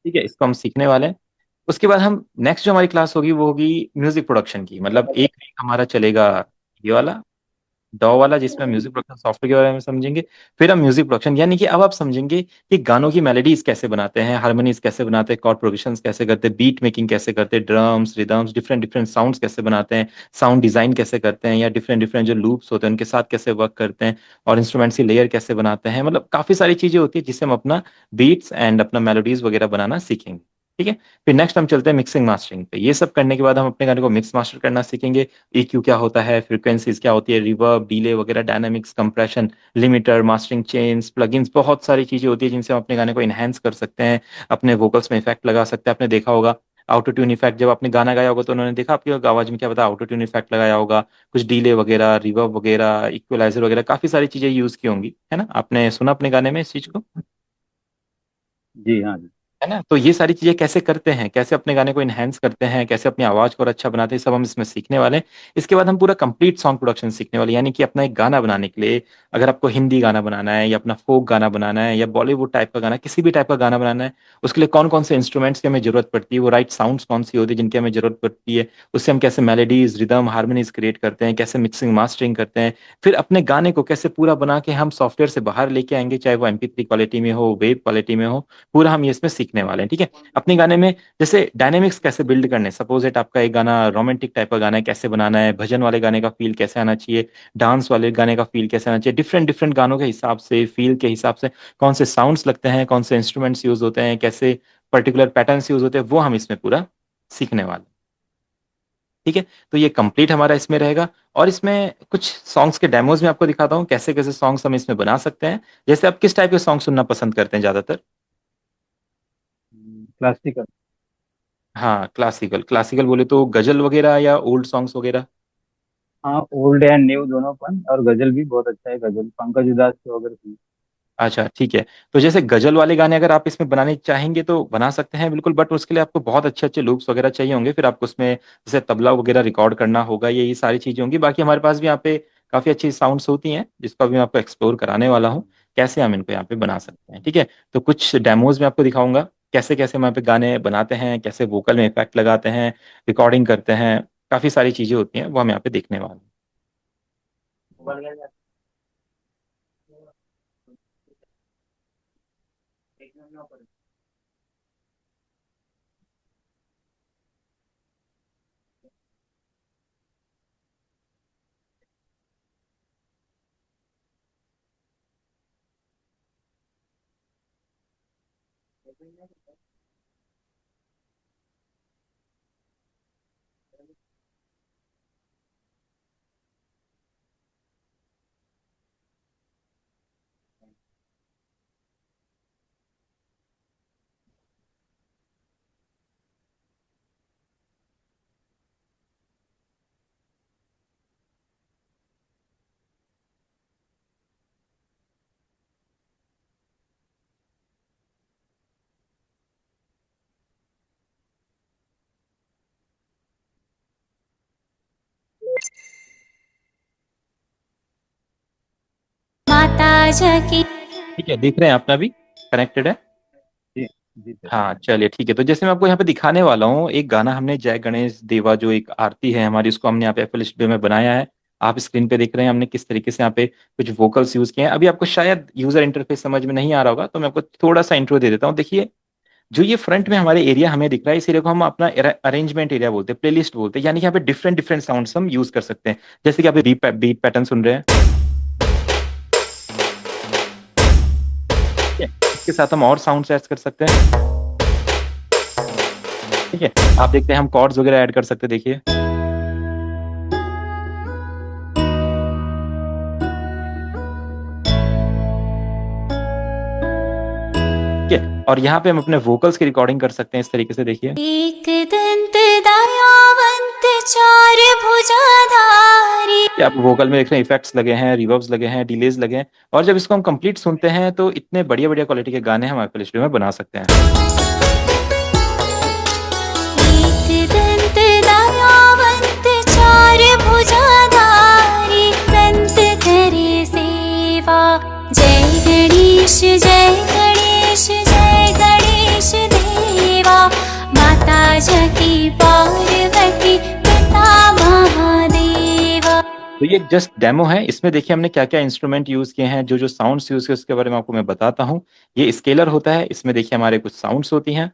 ठीक है, इसको हम सीखने वाले हैं। उसके बाद हम नेक्स्ट जो हमारी क्लास होगी वो होगी म्यूजिक प्रोडक्शन की। मतलब एक वीक हमारा चलेगा ये वाला डॉ वाला, जिसमें हम म्यूजिक प्रोडक्शन सॉफ्टवेयर के बारे में समझेंगे। फिर हम म्यूजिक प्रोडक्शन यानी कि अब आप समझेंगे कि गानों की मेलोडीज कैसे बनाते हैं, हारमोनीज कैसे बनाते हैं, कॉर्ड प्रोग्रेशंस कैसे करते हैं, बीट मेकिंग कैसे करते हैं, drums rhythms different different sounds कैसे बनाते हैं, साउंड डिजाइन कैसे करते हैं, या डिफरेंट डिफरेंट जो लूप्स होते हैं उनके साथ कैसे वर्क करते हैं, और इंस्ट्रूमेंट्स की लेयर कैसे बनाते हैं। मतलब काफी सारी चीजें होती है जिससे हम अपना बीट्स एंड अपना मेलोडीज वगैरह बनाना सीखेंगे। ठीक है। फिर नेक्स्ट हम चलते हैं मिक्सिंग मास्टरिंग पे। ये सब करने के बाद हम अपने गाने को मिक्स मास्टर करना सीखेंगे। EQ क्या होता है, फ्रीक्वेंसीज क्या होती है, रिवर्ब, डिले वगैरह, dynamics, compression, limiter, mastering chains, plugins, बहुत सारी चीजें होती है जिनसे हम अपने गाने को इनहेंस कर सकते हैं, अपने वोकल्स में इफेक्ट लगा सकते हैं। आपने देखा होगा ऑटो ट्यून इफेक्ट, जब आपने गाना गाया होगा तो उन्होंने देखा आपकी आवाज में क्या पता ऑटो ट्यून इफेक्ट लगाया होगा, कुछ डिले वगैरह, रिवर्ब वगैरह, इक्वलाइजर वगैरह, काफी सारी चीजें यूज की होंगी, है ना? आपने सुना अपने गाने में इस चीज को, जी हाँ जी। है ना? तो ये सारी चीजें कैसे करते हैं, कैसे अपने गाने को इनहेंस करते हैं, कैसे अपनी आवाज को और अच्छा बनाते हैं, सब हम इसमें सीखने वाले हैं। इसके बाद हम पूरा कंप्लीट सॉन्ग प्रोडक्शन सीखने वाले हैं। यानी कि अपना एक गाना बनाने के लिए, अगर आपको हिंदी गाना बनाना है या अपना फोक गाना बनाना है या बॉलीवुड टाइप का गाना, किसी भी टाइप का गाना बनाना है, उसके लिए कौन कौन से इंस्ट्रूमेंट्स की हमें जरूरत पड़ती है, वो राइट साउंड्स कौन सी होती है जिनकी हमें जरूरत पड़ती है, उससे हम कैसे मेलोडीज, रिदम, हारमोनीज क्रिएट करते हैं, कैसे मिक्सिंग मास्टरिंग करते हैं, फिर अपने गाने को कैसे पूरा बना के हम सॉफ्टवेयर से बाहर लेके आएंगे, चाहे वो MP3 क्वालिटी में हो, वेव क्वालिटी में हो, पूरा हम ये इसमें सीखने वाले हैं। ठीक है। अपने गाने में जैसे डायनेमिक्स कैसे बिल्ड करने, सपोज इट आपका एक गाना रोमांटिक टाइप का गाना है, कैसे बनाना है, भजन वाले गाने का फील कैसे आना चाहिए, डांस वाले गाने का फील कैसे आना चाहिए, डिफरेंट डिफरेंट गानों के हिसाब से, फील के हिसाब से कौन से साउंड्स लगते हैं, कौन से इंस्ट्रूमेंट्स यूज होते हैं, कैसे पर्टिकुलर पैटर्न्स यूज होते हैं, वो हम इसमें पूरा सीखने वाले हैं। ठीक है। तो ये कंप्लीट हमारा इसमें रहेगा। और इसमें कुछ सॉन्ग्स के डेमोज में आपको दिखाता हूँ कैसे कैसे सॉन्ग्स हम इसमें बना सकते हैं। जैसे आप किस टाइप के सॉन्ग सुनना पसंद करते हैं ज्यादातर? क्लासिकल। हाँ, क्लासिकल। क्लासिकल बोले तो गजल वगैरह या ओल्ड सॉन्ग्स वगैरह? हाँ, ओल्ड एंड न्यू दोनों फन, और गजल भी बहुत अच्छा है, गजल पंकज उधास के वगैरह सुनो। अच्छा, ठीक है। तो जैसे गजल वाले गाने अगर आप इसमें बनाने चाहेंगे तो बना सकते हैं बिल्कुल, बट उसके लिए आपको बहुत अच्छे अच्छे लूप्स वगैरह चाहिए होंगे। फिर आपको उसमें जैसे तबला वगैरह रिकॉर्ड करना होगा, ये सारी चीजें होंगी। बाकी हमारे पास भी यहाँ पे काफी अच्छी साउंड्स होती हैं जिसको अभी मैं आपको एक्सप्लोर कराने वाला हूँ, कैसे हम इनको यहाँ पे बना सकते हैं। ठीक है। तो कुछ डेमोज में आपको दिखाऊंगा कैसे कैसे हम यहाँ पे गाने बनाते हैं, कैसे वोकल में इफेक्ट लगाते हैं, रिकॉर्डिंग करते हैं, काफी सारी चीजें होती हैं वो हम यहाँ पे देखने वाले हैं। माता जकी। ठीक है, देख रहे हैं अपना भी कनेक्टेड है। जी जी सर। हाँ चलिए, ठीक है। तो जैसे मैं आपको यहाँ पे दिखाने वाला हूँ एक गाना, हमने जय गणेश देवा जो एक आरती है हमारी, उसको हमने यहाँ पे FL स्टूडियो में बनाया है। आप स्क्रीन पे देख रहे हैं हमने किस तरीके से यहाँ पे कुछ वोकल्स यूज किए हैं। अभी आपको शायद यूजर इंटरफेस समझ में नहीं आ रहा होगा, तो मैं आपको थोड़ा सा इंट्रो दे देता हूँ। देखिए, जो ये फ्रंट में हमारे एरिया हमें दिख रहा है, इस एरिया को हम अपना अरेंजमेंट एरिया बोलते हैं, प्लेलिस्ट बोलते हैं। यानी कि यहाँ पे डिफरेंट डिफरेंट साउंड्स हम यूज कर सकते हैं। जैसे कि आप बीट पैटर्न सुन रहे हैं, ठीक है? इसके साथ हम और साउंड्स ऐड कर सकते हैं। ठीक है। आप देखते हैं हम कॉर्ड्स वगैरह ऐड कर सकते हैं, देखिए। ठीक है। और यहाँ पे हम अपने वोकल्स की रिकॉर्डिंग कर सकते हैं इस तरीके से, देखिए। एक दंत दयावंत चार भुजाधारी। कि आप वोकल में देख रहे हैं इफेक्ट्स लगे हैं, रिवर्ब्स लगे हैं, डिलेज लगे हैं। और जब इसको हम कंप्लीट सुनते हैं तो इतने बढ़िया बढ़िया क्वालिटी के गाने हम FL स्टूडियो में बना सकते हैं। एक दंत दयावंत चार भुजाधारी। संत करे सेवा। जय गणेश जय गणेश जय गणेश देवा। तो ये जस्ट डेमो है, इसमें देखिए हमने क्या क्या इंस्ट्रूमेंट यूज किए हैं, जो जो साउंड्स यूज किए उसके बारे में आपको मैं बताता हूँ। ये स्केलर होता है, इसमें देखिए हमारे कुछ साउंड्स होती हैं,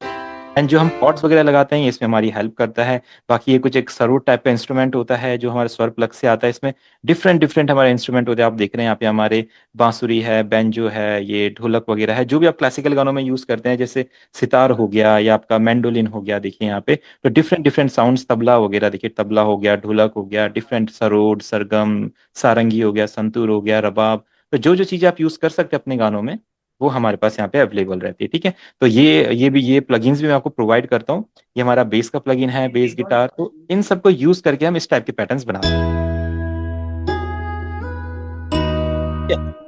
एंड जो हम कॉर्ड्स वगैरह लगाते हैं ये इसमें हमारी हेल्प करता है। बाकी ये कुछ एक सरोद टाइप का इंस्ट्रूमेंट होता है जो हमारे स्वर प्लग से आता है। इसमें डिफरेंट डिफरेंट हमारे इंस्ट्रूमेंट होते हैं, आप देख रहे हैं यहाँ पे हमारे बांसुरी है, बेंजो है, ये ढोलक वगैरह है, जो भी आप क्लासिकल गानों में यूज करते हैं, जैसे सितार हो गया या आपका मैंडोलिन हो गया, देखिए यहाँ पे तो डिफरेंट डिफरेंट साउंड्स, तबला वगैरह देखिए, तबला हो गया, ढोलक हो गया, डिफरेंट सरोद, सरगम, सारंगी हो गया, संतूर हो गया, रबाब। तो जो जो चीजें आप यूज कर सकते हैं अपने गानों में वो हमारे पास यहाँ पे अवेलेबल रहती है, ठीक है। तो ये प्लगइन्स भी मैं आपको प्रोवाइड करता हूँ। ये हमारा बेस का प्लगइन है, बेस गिटार, तो इन सबको यूज करके हम इस टाइप के पैटर्न्स बना सकते हैं।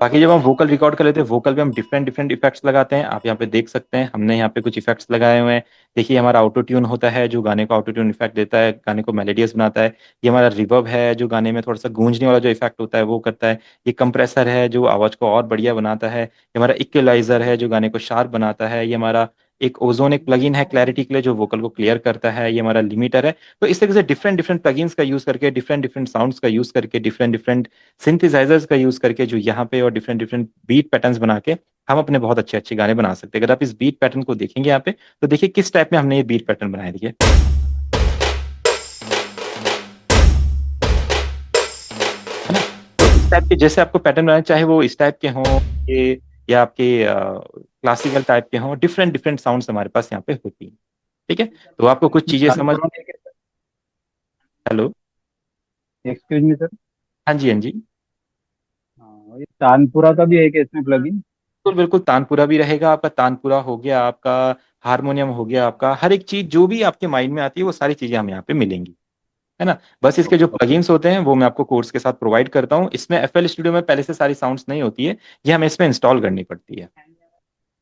बाकी जब हम वोकल रिकॉर्ड कर लेते हैं, वोकल पे हम डिफरेंट डिफरेंट इफेक्ट्स लगाते हैं, आप यहाँ पे देख सकते हैं हमने यहाँ पे कुछ इफेक्ट्स लगाए हुए हैं। देखिए हमारा ऑटो ट्यून होता है जो गाने को ऑटो ट्यून इफेक्ट देता है, गाने को मेलेडियस बनाता है। ये हमारा रिवर्ब है जो गाने में थोड़ा सा गूंजने वाला जो इफेक्ट होता है वो करता है। ये कंप्रेसर है जो आवाज को और बढ़िया बनाता है। ये हमारा इक्वलाइजर है जो गाने को शार्प बनाता है। ये हमारा एक ओजोन एक प्लगइन है क्लैरिटी के लिए जो वोकल को क्लियर करता है। ये हमारा लिमिटर है। तो इस तरीके से डिफरेंट डिफरेंट प्लगइन्स का यूज करके, डिफरेंट डिफरेंट साउंड्स का यूज करके, डिफरेंट डिफरेंट सिंथेसाइजर्स का यूज करके जो यहाँ पे, और डिफरेंट डिफरेंट बीट पैटर्न्स बना के हम अपने बहुत अच्छे अच्छे गाने बना सकते हैं। अगर आप इस बीट पैटर्न को देखेंगे यहाँ पे तो देखिए किस टाइप में हमने ये बीट पैटर्न बनाए, देखिए है ना। तो इस टाइप के जैसे आपको पैटर्न बनाए, चाहे वो इस टाइप के हों ये, या आपके क्लासिकल टाइप के हों, डिफरेंट डिफरेंट साउंड्स हमारे पास यहाँ पे होती हैं, ठीक है। तो आपको कुछ चीजें समझ, तानपुरा में हेलो, एक्सक्यूज मी सर। हाँ जी हाँ जी, हाँ, ये तानपुरा का भी है क्या इसमें प्लगइन? बिल्कुल बिल्कुल, तानपुरा भी रहेगा आपका, तानपुरा हो गया आपका, हारमोनियम हो गया आपका, हर एक चीज जो भी आपके माइंड में आती है वो सारी चीजें हम यहाँ पे मिलेंगी, है ना। बस इसके जो प्लगइन्स होते हैं वो मैं आपको कोर्स के साथ प्रोवाइड करता हूँ। इसमें एफएल स्टूडियो में पहले से सारी साउंड्स नहीं होती है, ये हमें इसमें इंस्टॉल करनी पड़ती है,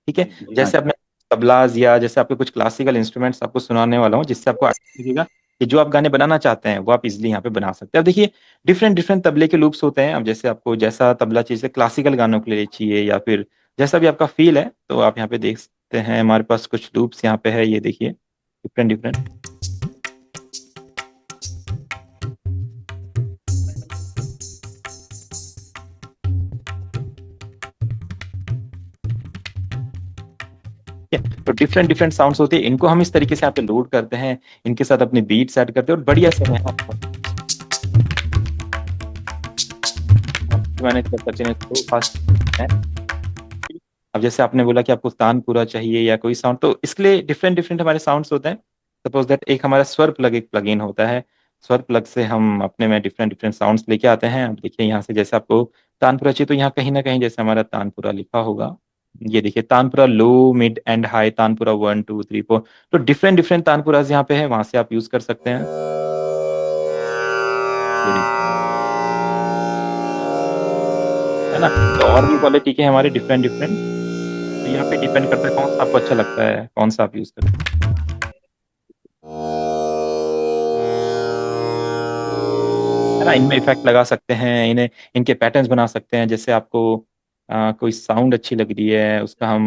ठीक है। जैसे अच्छा। अपने तबलाज या जैसे आपके कुछ क्लासिकल इंस्ट्रूमेंट्स आपको सुनाने वाला हूँ, जिससे आपको आइडिया लगेगा कि जो आप गाने बनाना चाहते हैं वो आप इजिली यहाँ पे बना सकते हैं। अब देखिए डिफरेंट डिफरेंट तबले के लूप्स होते हैं, अब जैसे आपको जैसा तबला चाहिए, क्लासिकल गानों के लिए चाहिए या फिर जैसा भी आपका फील है, तो आप यहाँ पे देख सकते हैं हमारे पास कुछ लूप्स यहाँ पे है, ये देखिए डिफरेंट डिफरेंट। ठीक है? तो डिफरेंट डिफरेंट साउंड्स होते हैं, इनको हम इस तरीके से यहाँ पे लोड करते हैं, इनके साथ अपने बीट सेट करते हैं और बढ़िया से मैंने तो फास्ट है। अब जैसे आपने बोला कि आपको तानपुरा चाहिए या कोई साउंड, तो इसके लिए डिफरेंट डिफरेंट हमारे साउंड्स होते हैं। सपोज दैट एक हमारा स्वर प्लग एक प्लगइन होता है, स्वर प्लग से हम अपने में डिफरेंट डिफरेंट साउंड्स लेके आते हैं। अब देखिए यहाँ से जैसे आपको तानपुरा चाहिए तो यहाँ कहीं ना कहीं जैसे हमारा तानपुरा लिखा होगा, ये देखिए तानपुरा लो मिड एंड हाई, तानपुरा 1 2 3 4, तो डिफरेंट डिफरेंट तानपुरास यहाँ पे है, वहां से आप यूज कर सकते हैं। है ना। तो और भी क्वालिटी के हैं हमारे डिफरेंट डिफरेंट, तो यहाँ पे डिपेंड करता है कौन सा आपको अच्छा लगता है, कौन सा आप यूज करते हैं, है ना। इनमें इफेक्ट लगा सकते हैं, इन्हें इनके पैटर्न्स बना सकते हैं। जैसे आपको कोई साउंड अच्छी लग रही है उसका हम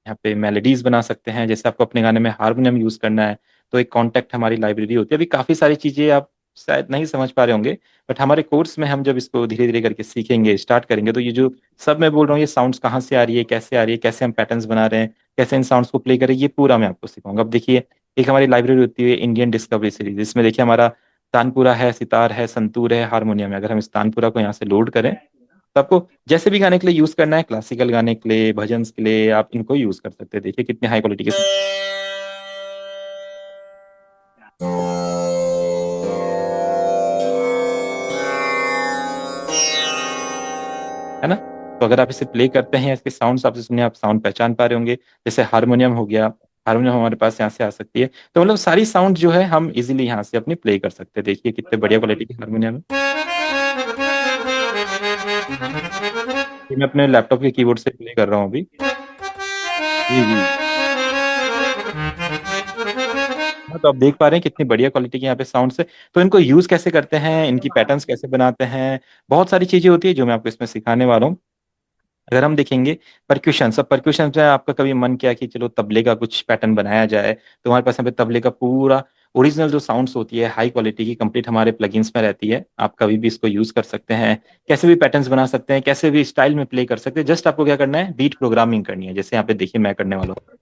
यहाँ पे मेलोडीज बना सकते हैं। जैसे आपको अपने गाने में हारमोनियम यूज करना है तो एक कॉन्टेक्ट हमारी लाइब्रेरी होती है। अभी काफी सारी चीजें आप शायद नहीं समझ पा रहे होंगे, बट हमारे कोर्स में हम जब इसको धीरे धीरे करके सीखेंगे, स्टार्ट करेंगे, तो ये जो सब मैं बोल रहा हूँ, ये साउंड्स कहाँ से आ रही है, कैसे आ रही है, कैसे हम पैटर्न्स बना रहे हैं, कैसे इन साउंड्स को प्ले करें, ये पूरा मैं आपको सिखाऊंगा। अब देखिए एक हमारी लाइब्रेरी होती है इंडियन डिस्कवरी सीरीज, इसमें देखिए हमारा तानपुरा है, सितार है, संतूर है, हारमोनियम है। अगर हम इस तानपुरा को यहाँ से लोड करें तो आपको जैसे भी गाने के लिए यूज करना है, क्लासिकल गाने के लिए, भजन के लिए, आप इनको यूज कर सकते हैं। देखिए कितने हाई क्वालिटी के, है ना। तो अगर आप इसे प्ले करते हैं, इसके साउंड्स आपसे सुनिए, आप साउंड पहचान पा रहे होंगे। जैसे हारमोनियम हो गया, हारमोनियम हमारे पास यहाँ से आ सकती है, तो मतलब सारी साउंड जो है हम इजीली यहाँ से अपनी प्ले कर सकते हैं। देखिए कितने बढ़िया क्वालिटी की हारमोनियम है। ये मैं अपने लैपटॉप के कीबोर्ड से प्ले कर रहा हूँ अभी। जी जी। हाँ, तो आप देख पा रहे हैं कितनी बढ़िया क्वालिटी के यहाँ पे साउंड्स है। तो इनको यूज कैसे करते हैं, इनकी पैटर्न्स कैसे बनाते हैं, बहुत सारी चीजें होती है जो मैं आपको इसमें सिखाने वाला हूँ। अगर हम देखेंगे परक्यूशन, सब परक्यूशन में आपका कभी मन किया कि चलो तबले का कुछ पैटर्न बनाया जाए, तो हमारे पास यहाँ पे तबले का पूरा ओरिजिनल जो साउंड्स होती है हाई क्वालिटी की कंप्लीट हमारे प्लगइन्स में रहती है। आप कभी भी इसको यूज कर सकते हैं, कैसे भी पैटर्न्स बना सकते हैं, कैसे भी स्टाइल में प्ले कर सकते हैं। जस्ट आपको क्या करना है, बीट प्रोग्रामिंग करनी है, जैसे यहाँ पे देखिए मैं करने वाला हूँ।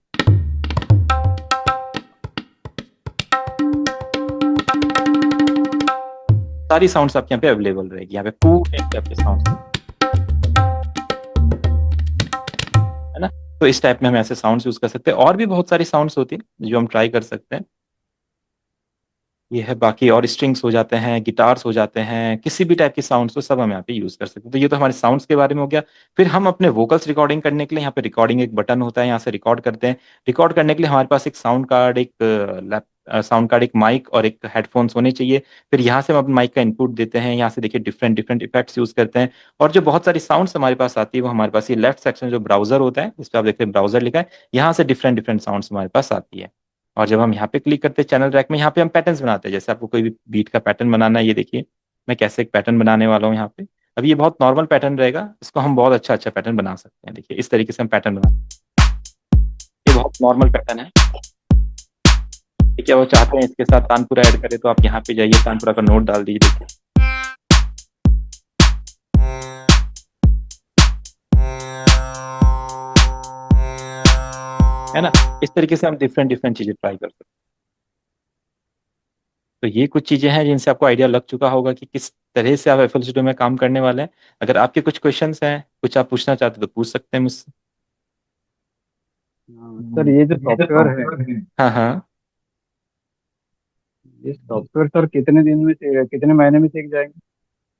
सारी साउंड्स आपके यहाँ पे अवेलेबल रहेगी, यहाँ पे पूरे टाइप के साउंड्स है ना। तो इस टाइप में हम ऐसे साउंड्स यूज कर सकते हैं, और भी बहुत सारी साउंड्स होती है जो हम ट्राई कर सकते हैं। ये है, बाकी और स्ट्रिंग्स हो जाते हैं, गिटार्स हो जाते हैं, किसी भी टाइप की साउंड्स को सब हम यहाँ पे यूज कर सकते हैं। तो ये तो हमारे साउंड्स के बारे में हो गया। फिर हम अपने वोकल्स रिकॉर्डिंग करने के लिए यहाँ पे रिकॉर्डिंग एक बटन होता है, यहाँ से रिकॉर्ड करते हैं। रिकॉर्ड करने के लिए हमारे पास एक साउंड कार्ड, एक लैप साउंड कार्ड, एक माइक और एक हेडफोन्स होने चाहिए। फिर यहाँ से हम अपने माइक का इनपुट देते हैं, यहाँ से देखिए डिफरेंट डिफरेंट इफेक्ट्स यूज करते हैं। और जो बहुत सारी साउंड्स हमारे पास आती है वो हमारे पास ये लेफ्ट सेक्शन जो ब्राउजर होता है, इस पर आप देखते हैं ब्राउजर लिखा है, यहाँ से डिफरेंट डिफरेंट साउंड्स हमारे पास आती है। और जब हम यहाँ पे क्लिक करते हैं चैनल रैक में, यहाँ पे हम पैटर्न्स बनाते हैं। जैसे आपको कोई भी बीट का पैटर्न बनाना है, ये देखिए मैं कैसे एक पैटर्न बनाने वाला हूँ यहाँ पे। अभी ये बहुत नॉर्मल पैटर्न रहेगा, इसको हम बहुत अच्छा अच्छा पैटर्न बना सकते हैं। देखिए इस तरीके से हम पैटर्न बना, ये बहुत नॉर्मल पैटर्न है। ठीक है, वो चाहते हैं इसके साथ तानपुरा ऐड करें तो आप यहाँ पे जाइए, तानपुरा का नोट डाल दीजिए। देखिए है ना, इस तरीके से हम डिफरेंट डिफरेंट चीजें ट्राई कर सकते हैं। तो ये कुछ चीजें हैं जिनसे आपको आइडिया लग चुका होगा कि किस तरह से आप एफएल स्टूडियो में काम करने वाले हैं। अगर आपके कुछ क्वेश्चंस हैं, कुछ आप पूछना चाहते हो तो पूछ सकते हैं मुझसे। सर ये जो सॉफ्टवेयर है, हाँ हाँ। ये सॉफ्टवेयर सर कितने दिन में कितने महीने में सीख जाएंगे?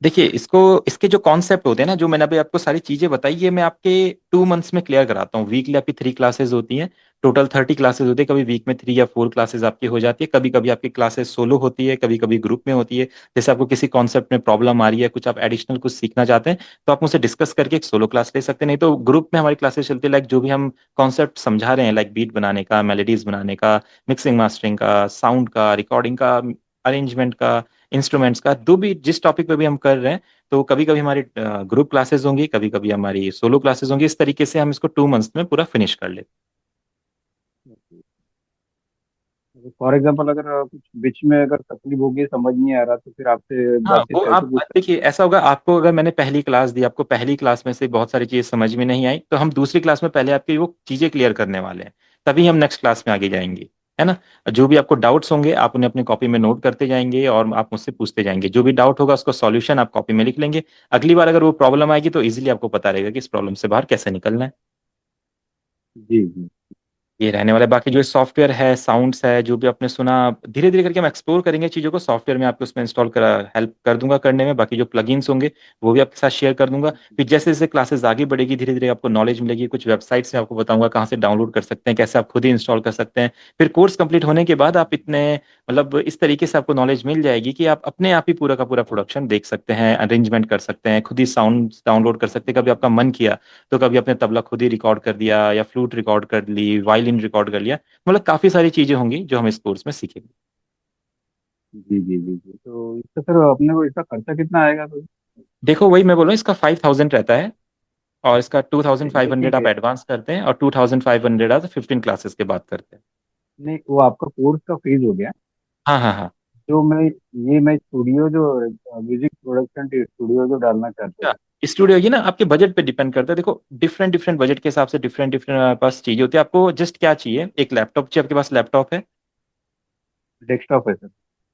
देखिए इसको, इसके जो कॉन्सेप्ट होते हैं ना, जो मैंने अभी आपको सारी चीजें बताई, ये मैं आपके 2 मंथ्स में क्लियर कराता हूँ। वीकली आपकी 3 क्लासेस होती हैं, टोटल 30 क्लासेस होती है। कभी वीक में 3 या 4 क्लासेस आपकी हो जाती है, कभी कभी आपकी क्लासेस सोलो होती है, कभी कभी ग्रुप में होती है। जैसे आपको किसी कॉन्सेप्ट में प्रॉब्लम आ रही है, कुछ आप एडिशनल कुछ सीखना चाहते हैं, तो आप मुझसे डिस्कस करके एक सोलो क्लास ले सकते हैं। नहीं तो ग्रुप में हमारी क्लासेस चलती है, लाइक जो भी हम कॉन्सेप्ट समझा रहे हैं, लाइक बीट बनाने का, मेलोडीज बनाने का, मिक्सिंग मास्टरिंग का, साउंड का, रिकॉर्डिंग का, अरेंजमेंट का, इंस्ट्रूमेंट्स का, जो भी जिस टॉपिक पे भी हम कर रहे हैं। तो कभी कभी हमारी ग्रुप क्लासेस होंगी, कभी कभी हमारी सोलो क्लासेस होंगी। इस तरीके से हम इसको 2 मंथ्स में पूरा फिनिश कर लेते फॉर एग्जाम्पल अगर कुछ बीच में अगर तकलीफ होगी, समझ नहीं आ रहा, तो फिर आपसे हैं। हाँ, बातचीत वो कैसे आप पूछ सकते देखिए ऐसा होगा, आपको अगर मैंने पहली क्लास दी, आपको पहली क्लास में से बहुत सारी चीजें समझ में नहीं आई, तो हम दूसरी क्लास में पहले आपकी वो चीजें क्लियर करने वाले हैं, तभी हम नेक्स्ट क्लास में आगे जाएंगे। है ना। जो भी आपको डाउट्स होंगे आप उन्हें अपनी कॉपी में नोट करते जाएंगे और आप मुझसे पूछते जाएंगे। जो भी डाउट होगा उसका सॉल्यूशन आप कॉपी में लिख लेंगे। अगली बार अगर वो प्रॉब्लम आएगी तो इजीली आपको पता रहेगा कि इस प्रॉब्लम से बाहर कैसे निकलना है। हैं? जी जी। ये रहने वाला है। बाकी जो सॉफ्टवेयर है, साउंड्स है, जो भी आपने सुना, धीरे धीरे करके हम एक्सप्लोर करेंगे चीज़ों को। सॉफ्टवेयर में आपको उसमें इंस्टॉल करा हेल्प कर दूंगा करने में। बाकी जो प्लगइन्स होंगे वो भी आपके साथ शेयर कर दूंगा। फिर जैसे जैसे क्लासेस आगे बढ़ेगी, धीरे धीरे आपको नॉलेज मिलेगी। कुछ वेबसाइट से आपको बताऊंगा कहाँ से डाउनलोड कर सकते हैं, कैसे आप खुद ही इंस्टॉल कर सकते हैं। फिर कोर्स कंप्लीट होने के बाद आप इतने, मतलब इस तरीके से आपको नॉलेज मिल जाएगी कि आप अपने आप ही पूरा का पूरा प्रोडक्शन देख सकते हैं, अरेंजमेंट कर सकते हैं, खुद ही साउंड डाउनलोड कर सकते हैं। कभी आपका मन किया तो कभी अपने तबला खुद ही रिकॉर्ड कर दिया, या फ्लूट रिकॉर्ड कर ली, वायलिन रिकॉर्ड कर लिया। मतलब काफी सारी चीजें होंगी जो हम इस कोर्स में सीखेंगे। जी जी जी जी। तो इसका सर अपने को इसका खर्चा कितना आएगा तो? देखो वही मैं बोल रहा हूँ, इसका 5,000 रहता है, और इसका टू थाउजेंड चलिए फाइव हंड्रेड ठीक आप है। एडवांस करते हैं, और 2,500 आप 15 क्लासेस के बाद करते हैं। नहीं, वो आपका कोर्स का फीस हो गया। हाँ हाँ हाँ। जो मैं स्टूडियो जो म्यूजिक प्रोडक्शन स्टूडियो जो डालना चाहते अच्छा, थे। स्टूडियो ये ना आपके बजट पे डिपेंड करता है। देखो डिफरेंट डिफरेंट बजट के हिसाब से डिफरेंट डिफरेंट पास चीजें होती है। आपको जस्ट क्या चाहिए, एक लैपटॉप चाहिए, आपके पास लैपटॉप है? डेस्कटॉप है सर।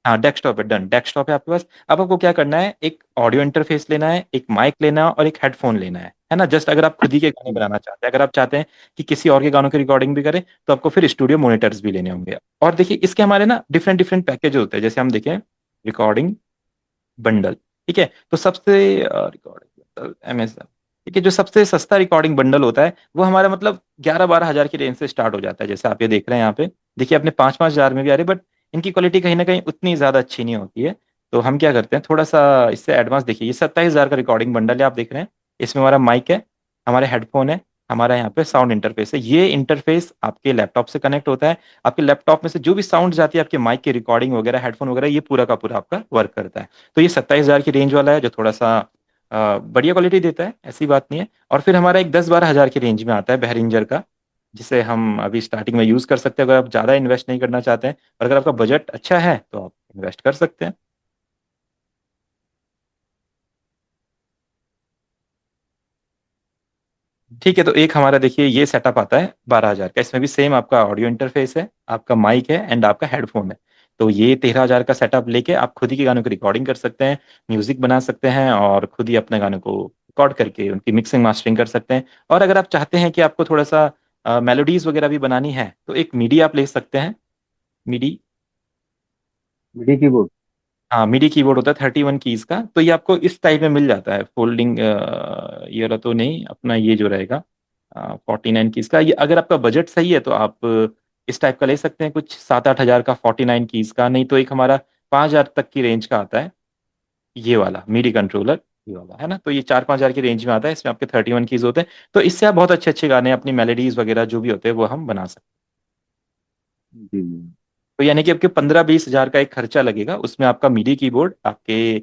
हाँ डेस्कटॉप है, डन, डेस्कटॉप है आपके पास। अब आपको क्या करना है, एक ऑडियो इंटरफेस लेना है, एक माइक लेना है, और एक हेडफोन लेना है ना। जस्ट अगर आप खुद ही के गाने बनाना चाहते हैं, अगर आप चाहते हैं कि किसी और के गानों की रिकॉर्डिंग भी करें, तो आपको फिर स्टूडियो मॉनिटर्स भी लेने होंगे। और देखिए इसके हमारे ना डिफरेंट डिफरेंट पैकेज होते हैं। जैसे हम देखें, रिकॉर्डिंग बंडल, ठीक है, तो सबसे रिकॉर्डिंग बंडल अमेजन, ठीक है, जो सबसे सस्ता रिकॉर्डिंग बंडल होता है वो हमारा मतलब 11-12 हज़ार की रेंज से स्टार्ट हो जाता है। जैसे आप ये देख रहे हैं यहाँ पे, देखिए अपने 5-5 हज़ार में भी आ रहे, बट इनकी क्वालिटी कहीं ना कहीं उतनी ज्यादा अच्छी नहीं होती है। तो हम क्या करते हैं, थोड़ा सा इससे एडवांस, देखिए ये 27 हज़ार का रिकॉर्डिंग बंडल है, आप देख रहे हैं। इसमें हमारा माइक है, हमारे हेडफोन है, हमारा यहाँ पे साउंड इंटरफेस है। ये इंटरफेस आपके लैपटॉप से कनेक्ट होता है। आपके लैपटॉप में से जो भी साउंड जाती है आपके माइक की रिकॉर्डिंग वगैरह, हेडफोन वगैरह, ये पूरा का पूरा आपका वर्क करता है। तो ये 27 हज़ार की रेंज वाला है, जो थोड़ा सा बढ़िया क्वालिटी देता है, ऐसी बात नहीं है। और फिर हमारा एक 10-12 हज़ार की रेंज में आता है बहरिंजर का, जिसे हम अभी स्टार्टिंग में यूज कर सकते हैं, अगर आप ज़्यादा इन्वेस्ट नहीं करना चाहते हैं, और अगर आपका बजट अच्छा है तो आप इन्वेस्ट कर सकते हैं। ठीक है, तो एक हमारा देखिए ये सेटअप आता है 12,000 का, इसमें भी सेम आपका ऑडियो इंटरफेस है, आपका माइक है एंड आपका हेडफोन है। तो ये 13,000 का सेटअप लेके आप खुद ही के गानों की रिकॉर्डिंग कर सकते हैं, म्यूजिक बना सकते हैं, और खुद ही अपने गानों को रिकॉर्ड करके उनकी मिक्सिंग मास्टरिंग कर सकते हैं। और अगर आप चाहते हैं कि आपको थोड़ा सा मेलोडीज वगैरह भी बनानी है, तो एक मिडी आप ले सकते हैं। मिडी, मिडी कीबोर्ड। हाँ मिडी कीबोर्ड होता है 31 कीज का, तो ये आपको इस टाइप में मिल जाता है, फोल्डिंग ये रहा तो नहीं अपना, ये जो रहेगा 49 कीज का। ये अगर आपका बजट सही है तो आप इस टाइप का ले सकते हैं, कुछ 7-8 हजार का 49 कीज का, नहीं तो एक हमारा 5,000 तक की रेंज का आता है ये वाला मीडी कंट्रोलर, ये वाला है ना, तो ये 4-5 हजार की रेंज में आता है, इसमें आपके 31 कीज होते हैं। तो इससे आप बहुत अच्छे अच्छे गाने, अपनी मेलोडीज वगैरह जो भी होते हैं वो हम बना सकते हैं। जी तो यानी कि आपके 15-20 हजार का एक खर्चा लगेगा, उसमें आपका मीडी कीबोर्ड, आपके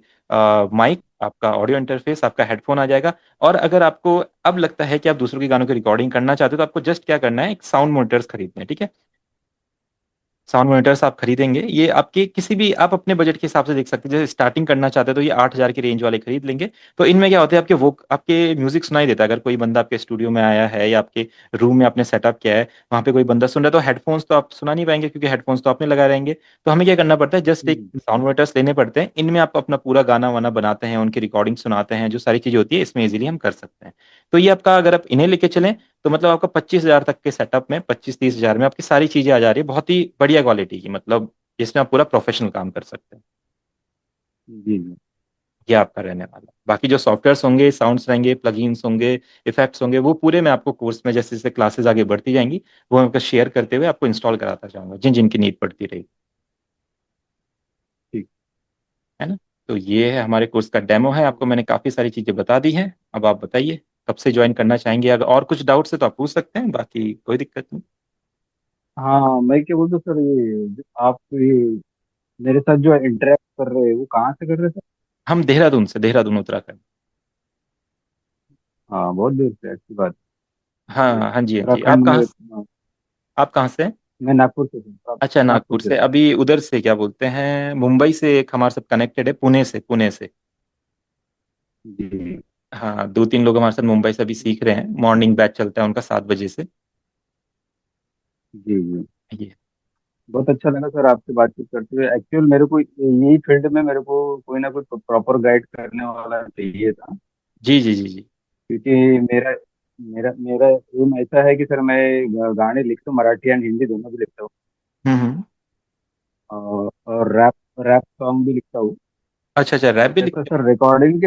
माइक, आपका ऑडियो इंटरफेस, आपका हेडफोन आ जाएगा। और अगर आपको अब लगता है कि आप दूसरों के गानों की रिकॉर्डिंग करना चाहते हो, तो आपको जस्ट क्या करना है, एक साउंड मॉनिटर्स खरीदने हैं, ठीक है। साउंड मॉनिटर्स आप खरीदेंगे, ये आपके किसी भी, आप अपने बजट के हिसाब से देख सकते हैं, जैसे स्टार्टिंग करना चाहते हैं तो ये 8,000 की रेंज वाले खरीद लेंगे। तो इनमें क्या होता है, आपके वो आपके म्यूजिक सुनाई देता है, अगर कोई बंदा आपके स्टूडियो में आया है या आपके रूम में आपने सेटअप किया है, वहाँ पे कोई बंदा सुन रहा है, तो हेडफोन्स तो आप सुना नहीं पाएंगे, क्योंकि हेडफोन्स तो आपने लगाए रहेंगे। तो हमें क्या करना पड़ता है, जस्ट एक साउंड मॉनिटर्स लेने पड़ते हैं, इनमें आप अपना पूरा गाना वाना बनाते हैं, उनकी रिकॉर्डिंग सुनाते हैं, जो सारी चीजें होती है इसमें इजीली हम कर सकते हैं। तो ये आपका, अगर आप इन्हें लेके चलें, तो मतलब आपका 25,000 तक के सेटअप में, 25-30 हजार में आपकी सारी चीजें आ जा रही है, बहुत ही बढ़िया क्वालिटी की, मतलब जिसमें आप पूरा प्रोफेशनल काम कर सकते हैं। जी जी। ये आपका रहने वाला है। बाकी जो सॉफ्टवेयर्स होंगे, साउंड्स रहेंगे, प्लगइन्स होंगे, इफेक्ट्स होंगे, वो पूरे मैं आपको कोर्स में जैसे जैसे क्लासेस आगे बढ़ती जाएंगी, वो मैं आपको शेयर करते हुए आपको इंस्टॉल कराता जाऊंगा, जिन जिनकी नीड पड़ती रहेगी। ठीक। है ना। तो ये है हमारे कोर्स का डेमो है, आपको मैंने काफ़ी सारी चीज़ें बता दी हैं। अब आप बताइए कब से ज्वाइन करना चाहेंगे, अगर और कुछ डाउट्स है तो आप पूछ सकते हैं, बाकी कोई दिक्कत नहीं। हाँ, मैं क्या बोलता सर, ये जो आप ये मेरे साथ जो इंटरेक्ट कर रहे हैं वो कहाँ से कर रहे थे? हम देहरादून से, देहरादून उत्तराखंड। हाँ, बहुत दूर से, अच्छी बात है। हाँ हाँ जी, हाँ जी। उत्तराखंड में आप कहाँ से हैं? मैं नागपुर से हूँ। आप अच्छा, नागपुर नागपुर से से। सर। अभी उधर से क्या बोलते हैं, मुंबई से एक हमारे साथ कनेक्टेड है, पुणे से, पुणे से। जी हाँ, 2-3 लोग हमारे साथ मुंबई से अभी सीख रहे हैं, मॉर्निंग बैच चलता है उनका 7 बजे से। जी जी। ये। बहुत अच्छा लगा सर आपसे बातचीत करते हुए। एक्चुअल मेरे को यही फील्ड में मेरे को कोई ना कोई प्रॉपर गाइड करने वाला चाहिए था। जी जी जी जी। क्योंकि मेरा मेरा मेरा एम ऐसा है कि सर मैं गाने लिखता हूँ, मराठी एंड हिंदी दोनों भी लिखता हूँ। हम्म। और रैप रैप सॉन्ग भी लिखता हूँ। अच्छा अच्छा, रैप भी कैसा लिखते सर रिकॉर्डिंग के।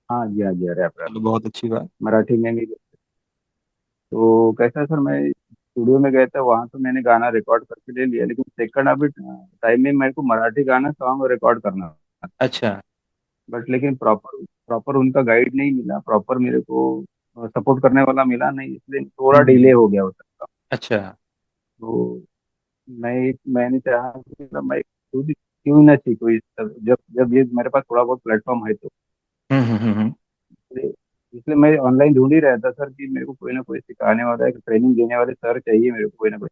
हाँ जी, हाँ जी, रैप हैं, रैप चलो बहुत अच्छी बात। मराठी में भी। तो कैसा है सर, मैं स्टूडियो में गया था, वहां तो मैंने गाना रिकॉर्ड करके ले लिया, लेकिन सेकंड अभी टाइम में मेरे को मराठी गाना सॉन्ग रिकॉर्ड करना था। अच्छा। बट लेकिन प्रॉपर प्रॉपर उनका गाइड नहीं मिला, प्रॉपर मेरे को सपोर्ट करने वाला मिला नहीं, इसलिए थोड़ा डिले हम्म। हो गया उसका। अच्छा। तो मैंने चाहा कि मतलब मैं खुद क्यों ना सीखूं जब जब ये मेरे पास थोड़ा बहुत प्लेटफॉर्म है तो। हम्म। इसलिए इसलिए मैं ऑनलाइन ढूंढ ही रहा था सर कि मेरे को कोई ना कोई सिखाने वाला, एक ट्रेनिंग देने वाले सर चाहिए मेरे को, कोई ना कोई।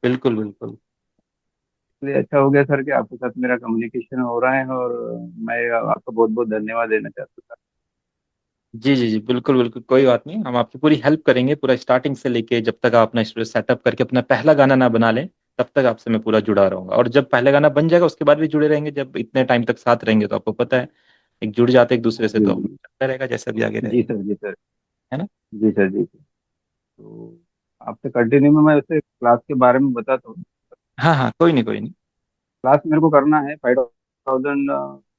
बिल्कुल बिल्कुल। इसलिए अच्छा हो गया सर कि आपके साथ मेरा कम्युनिकेशन हो रहा है, और मैं आपका बहुत बहुत धन्यवाद देना चाहता हूँ जी जी जी, बिल्कुल बिल्कुल, कोई बात नहीं, हम आपकी पूरी हेल्प करेंगे, पूरा स्टार्टिंग से लेके जब तक आप अपना स्टूडियो सेटअप करके अपना पहला गाना ना बना लें, तब तक आपसे मैं पूरा जुड़ा रहूंगा। और जब पहला गाना बन जाएगा उसके बाद भी जुड़े रहेंगे, जब इतने टाइम तक साथ रहेंगे तो आपको पता है, एक जुड़ जाते एक दूसरे सर। से जी तो जी। चलता रहेगा जैसा भी आगे जी रहेगा। सर, जी सर। है ना। जी सर, जी सर। तो आपसे कंटिन्यू में मैं वैसे क्लास के बारे में बताता हूँ। हाँ हाँ, कोई नहीं कोई नहीं। क्लास मेरे को करना है 5,000,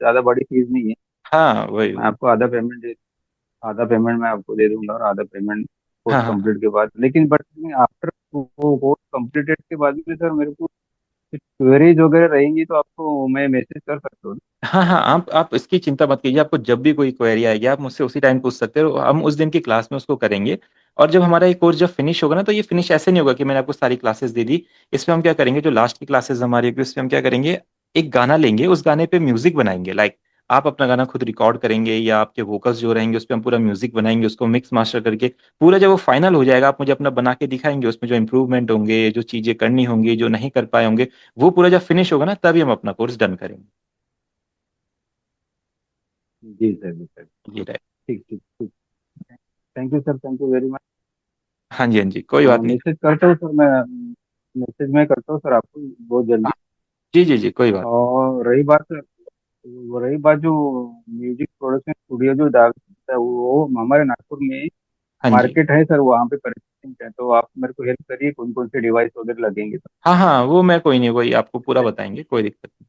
ज़्यादा बड़ी फीस नहीं है। हाँ वही मैं वही। आपको आधा पेमेंट मैं आपको दे दूंगा, और आधा पेमेंट कोर्स हाँ हाँ हाँ। कंप्लीट के बाद। लेकिन बट आफ्टर वो कोर्स कंप्लीटेड के बाद में सर मेरे को कुछ क्वेरीज वगैरह रहेंगी तो आपको मैं मैसेज कर सकता हूँ? हाँ हाँ, आप इसकी चिंता मत कीजिए, आपको जब भी कोई क्वेरी आएगी आप मुझसे उसी टाइम पूछ सकते हो, हम उस दिन की क्लास में उसको करेंगे। और जब हमारा ये कोर्स जब फिनिश होगा ना, तो ये फिनिश ऐसे नहीं होगा कि मैंने आपको सारी क्लासेस दे दी। इसमें हम क्या करेंगे, जो लास्ट की क्लासेस हमारी होगी उसमें हम क्या करेंगे, एक गाना लेंगे, उस गाने पे म्यूजिक बनाएंगे, लाइक आप अपना गाना खुद रिकॉर्ड करेंगे या आपके वोकल्स जो रहेंगे उस पर हम पूरा म्यूजिक बनाएंगे, उसको मिक्स मास्टर करके पूरा जब वो फाइनल हो जाएगा आप मुझे अपना बना के दिखाएंगे, उसमें जो इम्प्रूवमेंट होंगे, जो चीजें करनी होंगी, जो नहीं कर पाए होंगे, वो पूरा जब फिनिश होगा ना तभी हम अपना कोर्स डन करेंगे। जी सर, जी सर। ये रहे। ठीक ठीक ठीक। Thank you sir, thank you very much. हाँ जी, हाँ जी, कोई बात नहीं। मैसेज करता हूँ सर मैं, मैसेज में करता हूँ सर आपको बहुत जल्दी। हाँ, जी जी जी, कोई बात। और रही बात सर, वो रही बात जो म्यूजिक प्रोडक्शन स्टूडियो जो है वो हमारे नागपुर में हाँ जी। मार्केट है सर, वहाँ पे परचेसिंग है, तो आप मेरे को हेल्प करिए कौन कौन से डिवाइस वगैरह लगेंगे तो। हाँ हाँ, वो मैं कोई नहीं, वही आपको पूरा बताएंगे, कोई दिक्कत नहीं।